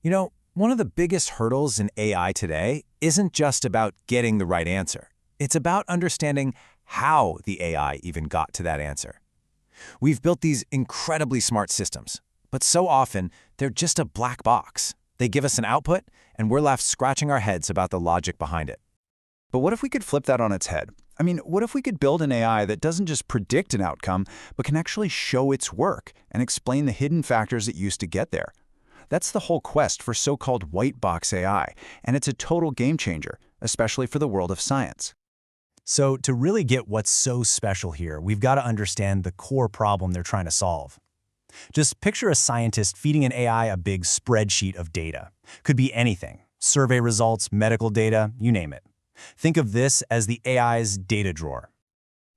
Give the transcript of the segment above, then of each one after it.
One of the biggest hurdles in AI today isn't just about getting the right answer. It's about understanding how the AI even got to that answer. We've built these incredibly smart systems, but so often they're just a black box. They give us an output, and we're left scratching our heads about the logic behind it. But what if we could flip that on its head? What if we could build an AI that doesn't just predict an outcome, but can actually show its work and explain the hidden factors it used to get there? That's the whole quest for so-called white box AI, and it's a total game changer, especially for the world of science. So to really get what's so special here, we've got to understand the core problem they're trying to solve. Just picture a scientist feeding an AI a big spreadsheet of data. Could be anything: survey results, medical data, you name it. Think of this as the AI's data drawer.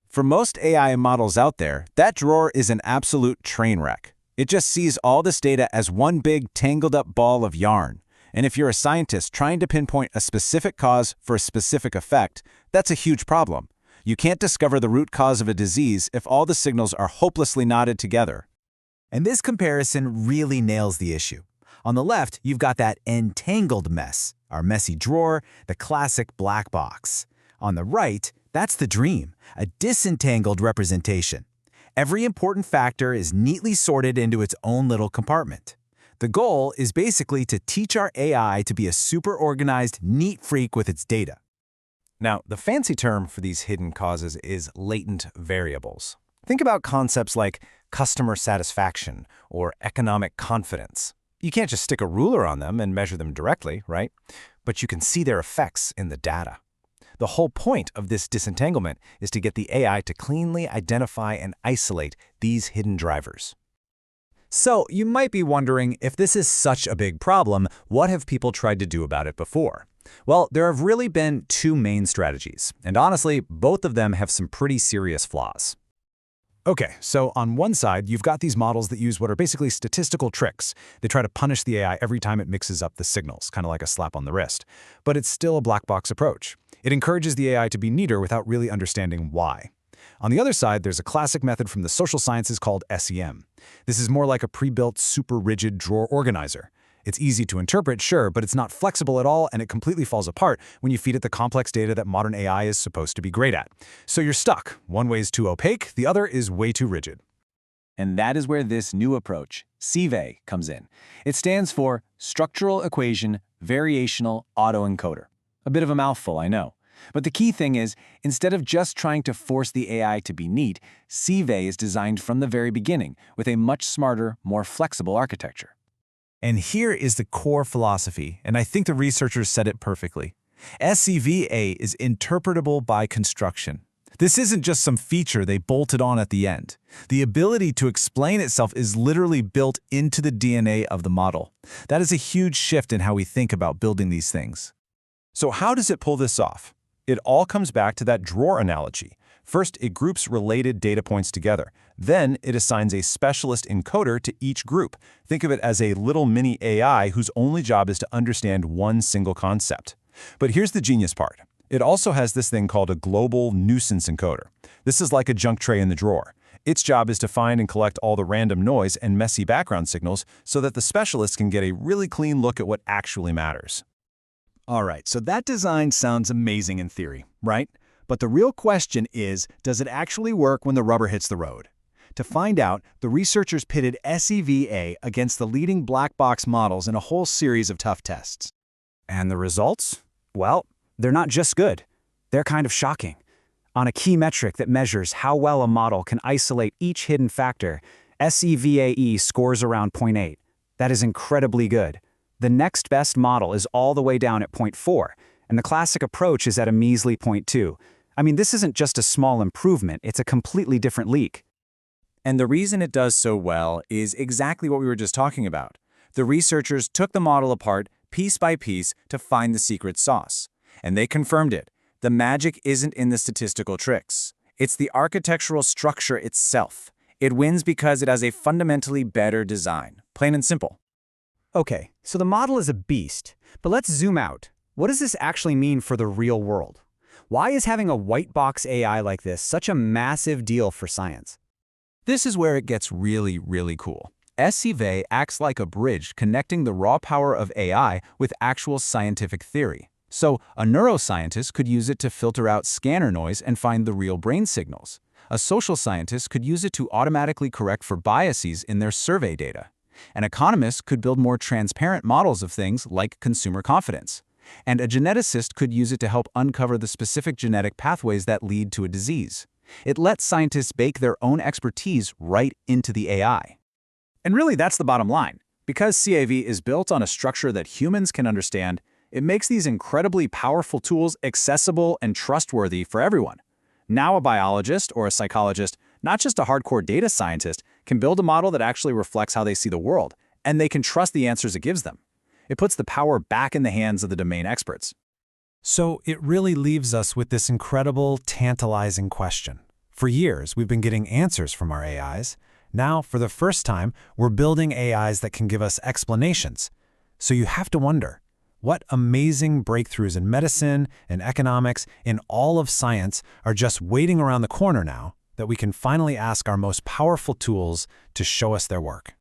For most AI models out there, that drawer is an absolute train wreck. It just sees all this data as one big tangled-up ball of yarn. And if you're a scientist trying to pinpoint a specific cause for a specific effect, that's a huge problem. You can't discover the root cause of a disease if all the signals are hopelessly knotted together. And this comparison really nails the issue. On the left, you've got that entangled mess, our messy drawer, the classic black box. On the right, that's the dream, a disentangled representation. Every important factor is neatly sorted into its own little compartment. The goal is basically to teach our AI to be a super organized, neat freak with its data. Now, the fancy term for these hidden causes is latent variables. Think about concepts like customer satisfaction or economic confidence. You can't just stick a ruler on them and measure them directly, right? But you can see their effects in the data. The whole point of this disentanglement is to get the AI to cleanly identify and isolate these hidden drivers. So you might be wondering, if this is such a big problem, what have people tried to do about it before? Well, there have really been two main strategies, and honestly, both of them have some pretty serious flaws. Okay, so on one side, you've got these models that use what are basically statistical tricks. They try to punish the AI every time it mixes up the signals, kind of like a slap on the wrist. But it's still a black box approach. It encourages the AI to be neater without really understanding why. On the other side, there's a classic method from the social sciences called SEM. This is more like a pre-built, super rigid drawer organizer. It's easy to interpret, sure, but it's not flexible at all, and it completely falls apart when you feed it the complex data that modern AI is supposed to be great at. So you're stuck. One way is too opaque, the other is way too rigid. And that is where this new approach, SE-VAE, comes in. It stands for Structural Equation-Variational Autoencoder. A bit of a mouthful, I know. But the key thing is, instead of just trying to force the AI to be neat, SE-VAE is designed from the very beginning with a much smarter, more flexible architecture. And here is the core philosophy, and I think the researchers said it perfectly. SE-VAE is interpretable by construction. This isn't just some feature they bolted on at the end. The ability to explain itself is literally built into the DNA of the model. That is a huge shift in how we think about building these things. So how does it pull this off? It all comes back to that drawer analogy. First, it groups related data points together. Then, it assigns a specialist encoder to each group. Think of it as a little mini AI whose only job is to understand one single concept. But here's the genius part. It also has this thing called a global nuisance encoder. This is like a junk tray in the drawer. Its job is to find and collect all the random noise and messy background signals so that the specialist can get a really clean look at what actually matters. All right, so that design sounds amazing in theory, right? But the real question is, does it actually work when the rubber hits the road? To find out, the researchers pitted SE-VAE against the leading black box models in a whole series of tough tests. And the results? Well, they're not just good. They're kind of shocking. On a key metric that measures how well a model can isolate each hidden factor, SE-VAE scores around 0.8. That is incredibly good. The next best model is all the way down at 0.4, and the classic approach is at a measly 0.2. This isn't just a small improvement, it's a completely different league. And the reason it does so well is exactly what we were just talking about. The researchers took the model apart piece by piece to find the secret sauce. And they confirmed it. The magic isn't in the statistical tricks. It's the architectural structure itself. It wins because it has a fundamentally better design. Plain and simple. Okay, so the model is a beast, but let's zoom out. What does this actually mean for the real world? Why is having a white box AI like this such a massive deal for science? This is where it gets really, really cool. SE-VAE acts like a bridge connecting the raw power of AI with actual scientific theory. So, a neuroscientist could use it to filter out scanner noise and find the real brain signals. A social scientist could use it to automatically correct for biases in their survey data. An economist could build more transparent models of things like consumer confidence. And a geneticist could use it to help uncover the specific genetic pathways that lead to a disease. It lets scientists bake their own expertise right into the AI. And really, that's the bottom line. Because CAV is built on a structure that humans can understand, it makes these incredibly powerful tools accessible and trustworthy for everyone. Now a biologist or a psychologist, not just a hardcore data scientist, can build a model that actually reflects how they see the world, and they can trust the answers it gives them. It puts the power back in the hands of the domain experts. So it really leaves us with this incredible, tantalizing question. For years, we've been getting answers from our AIs. Now, for the first time, we're building AIs that can give us explanations. So you have to wonder, what amazing breakthroughs in medicine and economics, in all of science, are just waiting around the corner now that we can finally ask our most powerful tools to show us their work?